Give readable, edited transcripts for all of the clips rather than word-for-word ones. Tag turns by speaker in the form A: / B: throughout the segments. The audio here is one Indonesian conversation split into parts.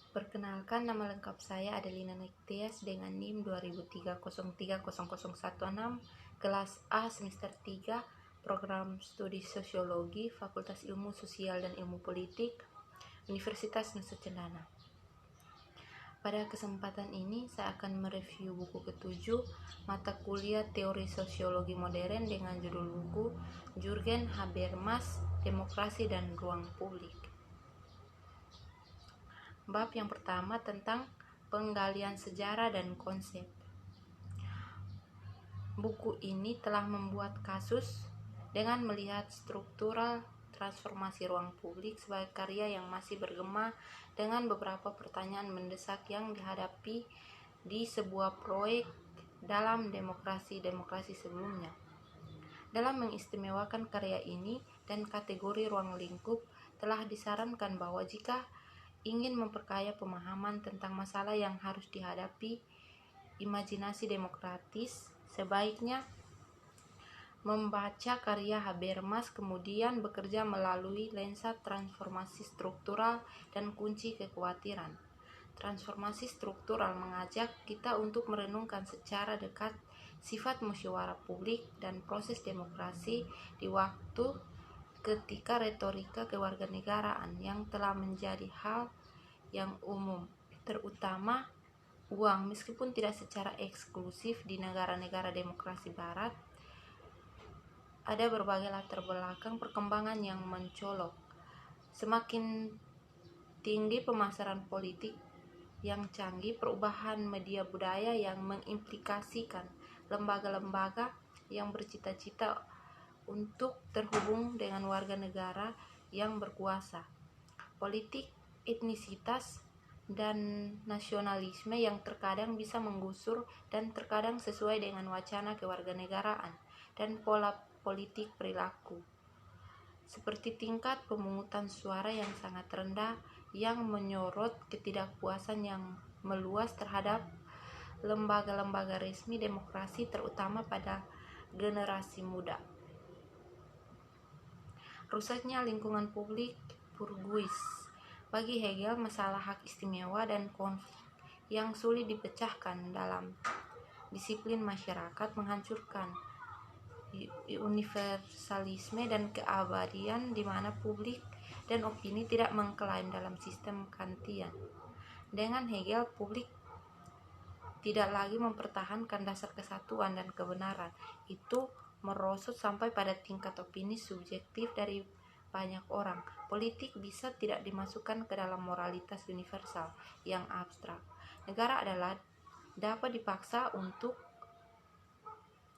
A: Perkenalkan, nama lengkap saya Adelina Niktias dengan NIM 2003030016, kelas A semester 3, program studi Sosiologi, Fakultas Ilmu Sosial dan Ilmu Politik, Universitas Nusa Cendana. Pada kesempatan ini saya akan mereview buku ke-7 mata kuliah Teori Sosiologi Modern dengan judul buku Jürgen Habermas, Demokrasi dan Ruang Publik. Bab yang pertama tentang penggalian sejarah dan konsep. Buku ini telah membuat kasus dengan melihat struktural transformasi ruang publik sebagai karya yang masih bergema dengan beberapa pertanyaan mendesak yang dihadapi di sebuah proyek dalam demokrasi sebelumnya. Dalam mengistimewakan karya ini dan kategori ruang lingkup, telah disarankan bahwa jika ingin memperkaya pemahaman tentang masalah yang harus dihadapi imajinasi demokratis, sebaiknya membaca karya Habermas, kemudian bekerja melalui lensa transformasi struktural dan kunci kekhawatiran. Transformasi struktural mengajak kita untuk merenungkan secara dekat sifat musyawarah publik dan proses demokrasi di waktu ketika retorika kewarganegaraan yang telah menjadi hal yang umum, terutama uang, meskipun tidak secara eksklusif di negara-negara demokrasi barat, ada berbagai latar belakang perkembangan yang mencolok. Semakin tinggi pemasaran politik yang canggih, perubahan media budaya yang mengimplikasikan lembaga-lembaga yang bercita-cita untuk terhubung dengan warga negara yang berkuasa, politik etnisitas dan nasionalisme yang terkadang bisa menggusur dan terkadang sesuai dengan wacana kewarganegaraan dan pola politik perilaku, seperti tingkat pemungutan suara yang sangat rendah yang menyorot ketidakpuasan yang meluas terhadap lembaga-lembaga resmi demokrasi, terutama pada generasi muda. Rusaknya lingkungan publik burguis. Bagi Hegel, masalah hak istimewa dan konflik yang sulit dipecahkan dalam disiplin masyarakat menghancurkan universalisme dan keabadian di mana publik dan opini tidak mengklaim dalam sistem Kantian. Dengan Hegel, publik tidak lagi mempertahankan dasar kesatuan dan kebenaran. Itu merosot sampai pada tingkat opini subjektif dari banyak orang. Politik bisa tidak dimasukkan ke dalam moralitas universal yang abstrak. Negara dapat dipaksa untuk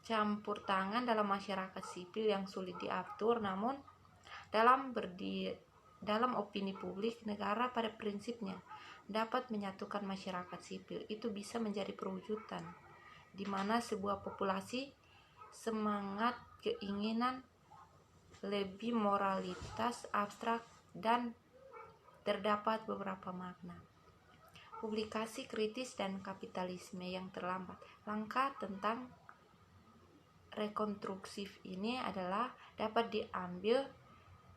A: campur tangan dalam masyarakat sipil yang sulit diatur, namun dalam opini publik, negara pada prinsipnya dapat menyatukan masyarakat sipil. Itu bisa menjadi perwujudan di mana sebuah populasi semangat keinginan lebih moralitas abstrak dan terdapat beberapa makna. Publikasi kritis dan kapitalisme yang terlambat. Langkah tentang rekonstruksif ini adalah dapat diambil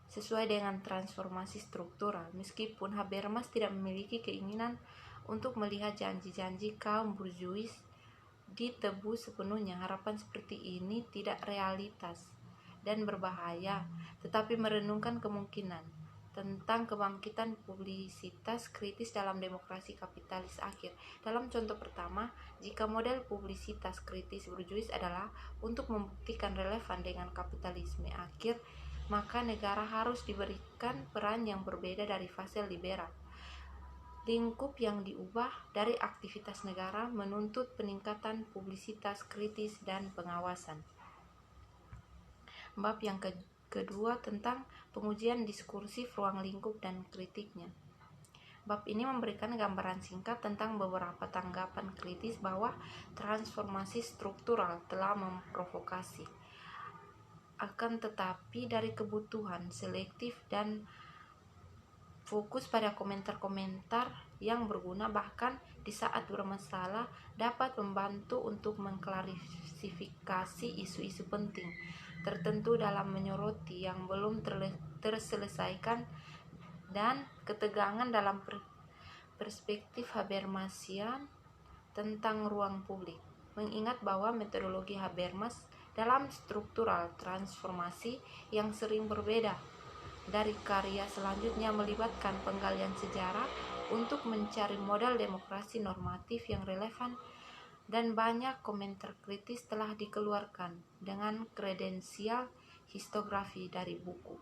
A: sesuai dengan transformasi struktural. Meskipun Habermas tidak memiliki keinginan untuk melihat janji-janji kaum burjuis ditebus sepenuhnya, harapan seperti ini tidak realitas dan berbahaya, tetapi merenungkan kemungkinan tentang kebangkitan publisitas kritis dalam demokrasi kapitalis akhir. Dalam contoh pertama, jika model publisitas kritis burjuis adalah untuk membuktikan relevan dengan kapitalisme akhir, maka negara harus diberikan peran yang berbeda dari fase liberal. Lingkup yang diubah dari aktivitas negara menuntut peningkatan publisitas kritis dan pengawasan. Bab yang kedua tentang pengujian diskursif ruang lingkup dan kritiknya. Bab ini memberikan gambaran singkat tentang beberapa tanggapan kritis bahwa transformasi struktural telah memprovokasi. Akan tetapi dari kebutuhan selektif dan fokus pada komentar-komentar yang berguna bahkan di saat bermasalah dapat membantu untuk mengklarifikasi isu-isu penting tertentu dalam menyoroti yang belum terselesaikan dan ketegangan dalam perspektif Habermasian tentang ruang publik, mengingat bahwa metodologi Habermas dalam struktural transformasi yang sering berbeda dari karya selanjutnya melibatkan penggalian sejarah untuk mencari modal demokrasi normatif yang relevan, dan banyak komentar kritis telah dikeluarkan dengan kredensial historiografi dari buku.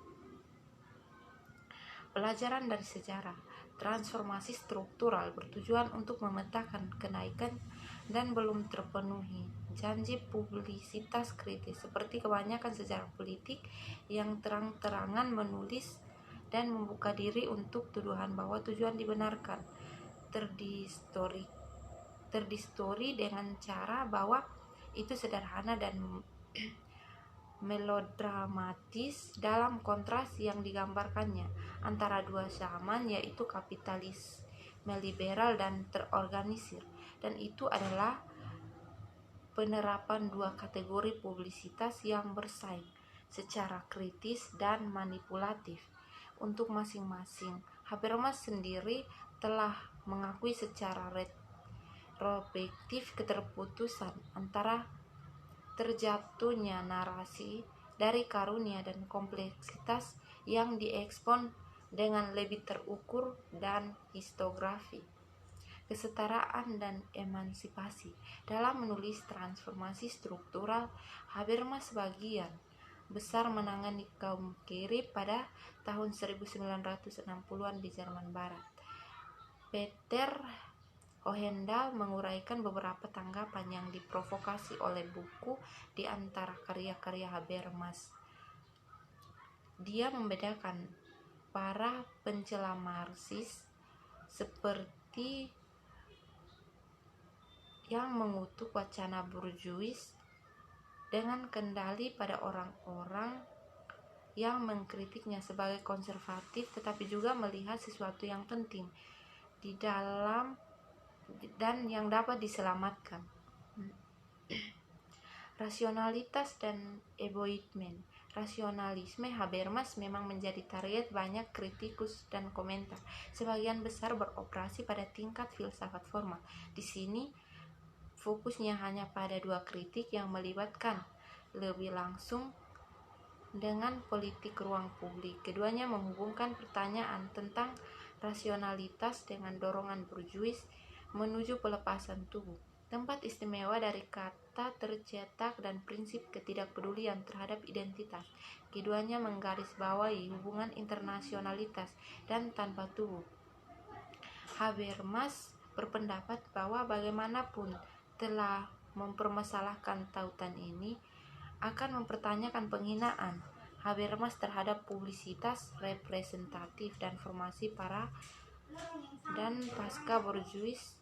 A: Pelajaran dari sejarah. Transformasi struktural bertujuan untuk memetakan kenaikan dan belum terpenuhi janji publisitas kritis, seperti kebanyakan sejarah politik yang terang-terangan menulis dan membuka diri untuk tuduhan bahwa tujuan dibenarkan, terdistori dengan cara bahwa itu sederhana dan melodramatis dalam kontras yang digambarkannya antara dua zaman, yaitu kapitalisme liberal dan terorganisir, dan itu adalah penerapan dua kategori publisitas yang bersaing secara kritis dan manipulatif untuk masing-masing. Habermas sendiri telah mengakui secara retrospektif keterputusan antara terjatuhnya narasi dari karunia dan kompleksitas yang diekspon dengan lebih terukur dan historiografi, kesetaraan dan emansipasi. Dalam menulis transformasi struktural, Habermas sebagian besar menangani kaum kiri pada tahun 1960-an di Jerman Barat. Peter Ohendal menguraikan beberapa tanggapan yang diprovokasi oleh buku di antara karya-karya Habermas. Dia membedakan para pencela Marxis seperti yang mengutuk wacana burjuis dengan kendali pada orang-orang yang mengkritiknya sebagai konservatif, tetapi juga melihat sesuatu yang penting di dalam dan yang dapat diselamatkan. Rasionalitas dan egoisme. Rasionalisme Habermas memang menjadi target banyak kritikus dan komentar. Sebagian besar beroperasi pada tingkat filsafat formal. Di sini fokusnya hanya pada dua kritik yang melibatkan lebih langsung dengan politik ruang publik. Keduanya menghubungkan pertanyaan tentang rasionalitas dengan dorongan burjuis menuju pelepasan tubuh, tempat istimewa dari kata tercetak dan prinsip ketidakpedulian terhadap identitas. Keduanya menggarisbawahi hubungan internasionalitas dan tanpa tubuh. Habermas berpendapat bahwa bagaimanapun telah mempermasalahkan tautan ini akan mempertanyakan penghinaan Habermas terhadap publisitas representatif dan formasi para dan pasca burjuis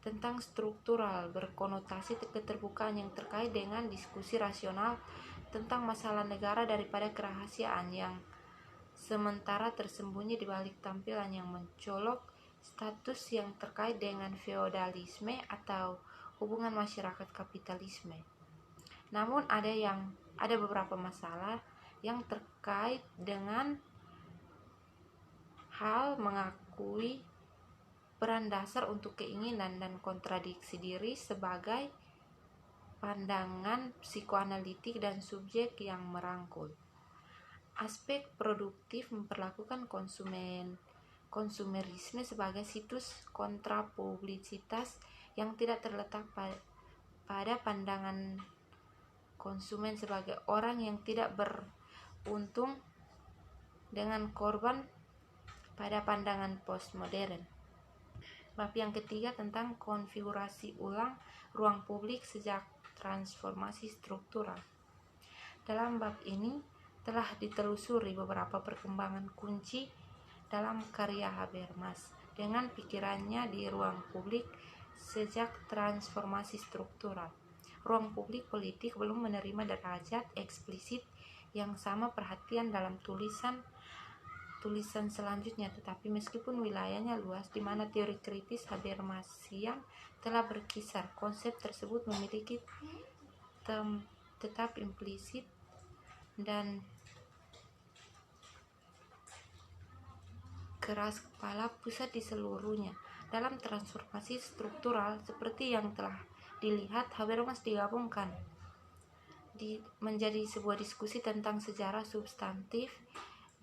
A: tentang struktural, berkonotasi keterbukaan yang terkait dengan diskusi rasional tentang masalah negara daripada kerahasiaan yang sementara tersembunyi di balik tampilan yang mencolok status yang terkait dengan feodalisme atau hubungan masyarakat kapitalisme. Namun ada beberapa masalah yang terkait dengan hal mengakui peran dasar untuk keinginan dan kontradiksi diri sebagai pandangan psikoanalitik dan subjek yang merangkul. Aspek produktif memperlakukan konsumerisme sebagai situs kontrapublisitas yang tidak terletak pada pandangan konsumen sebagai orang yang tidak beruntung dengan korban pada pandangan postmodern. Bab yang ketiga tentang konfigurasi ulang ruang publik sejak transformasi struktural. Dalam bab ini telah ditelusuri beberapa perkembangan kunci dalam karya Habermas dengan pikirannya di ruang publik sejak transformasi struktural. Ruang publik politik belum menerima derajat eksplisit yang sama perhatian dalam tulisan selanjutnya, tetapi meskipun wilayahnya luas di mana teori kritis Habermasian telah berkisar, konsep tersebut memiliki tetap implisit dan keras kepala pusat di seluruhnya. Dalam transformasi struktural seperti yang telah dilihat, Habermas digabungkan menjadi sebuah diskusi tentang sejarah substantif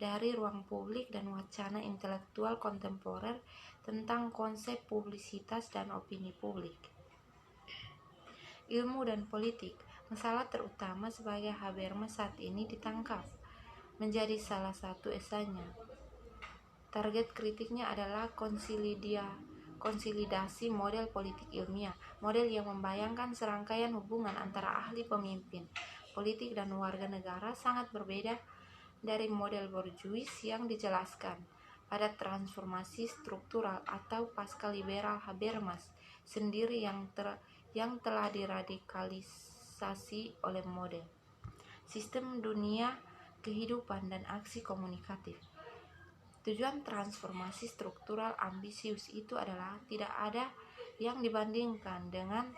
A: dari ruang publik dan wacana intelektual kontemporer tentang konsep publisitas dan opini publik. Ilmu dan politik, masalah terutama sebagai Habermas saat ini ditangkap, menjadi salah satu esainya. Target kritiknya adalah konsolidasi model politik ilmiah, model yang membayangkan serangkaian hubungan antara ahli pemimpin, politik dan warga negara sangat berbeda dari model borjuis yang dijelaskan pada transformasi struktural atau pasca liberal. Habermas sendiri yang telah diradikalisasi oleh model sistem dunia kehidupan dan aksi komunikatif. Tujuan transformasi struktural ambisius itu adalah tidak ada yang dibandingkan dengan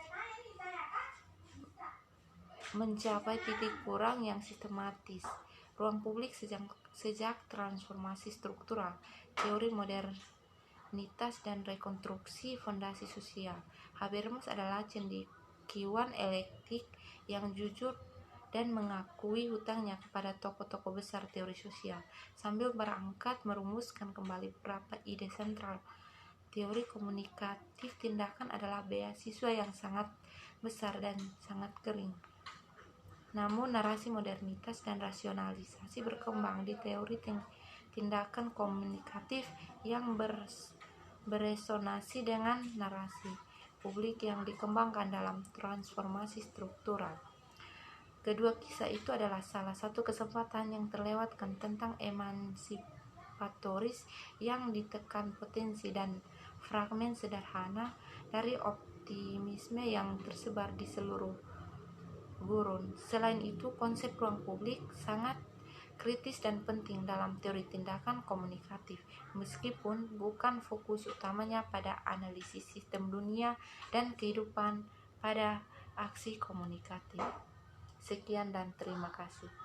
A: mencapai titik kurang yang sistematis ruang publik sejak transformasi struktural, teori modernitas dan rekonstruksi fondasi sosial. Habermas adalah cendekiawan elektik yang jujur dan mengakui hutangnya kepada tokoh-tokoh besar teori sosial, sambil berangkat merumuskan kembali beberapa ide sentral. Teori komunikatif tindakan adalah beasiswa yang sangat besar dan sangat kering. Namun narasi modernitas dan rasionalisasi berkembang di teori tindakan komunikatif yang beresonansi dengan narasi publik yang dikembangkan dalam transformasi struktural. Kedua kisah itu adalah salah satu kesempatan yang terlewatkan tentang emansipatoris yang ditekan potensi dan fragmen sederhana dari optimisme yang tersebar di seluruh gurun. Selain itu, konsep ruang publik sangat kritis dan penting dalam teori tindakan komunikatif, meskipun bukan fokus utamanya pada analisis sistem dunia dan kehidupan pada aksi komunikatif. Sekian dan terima kasih.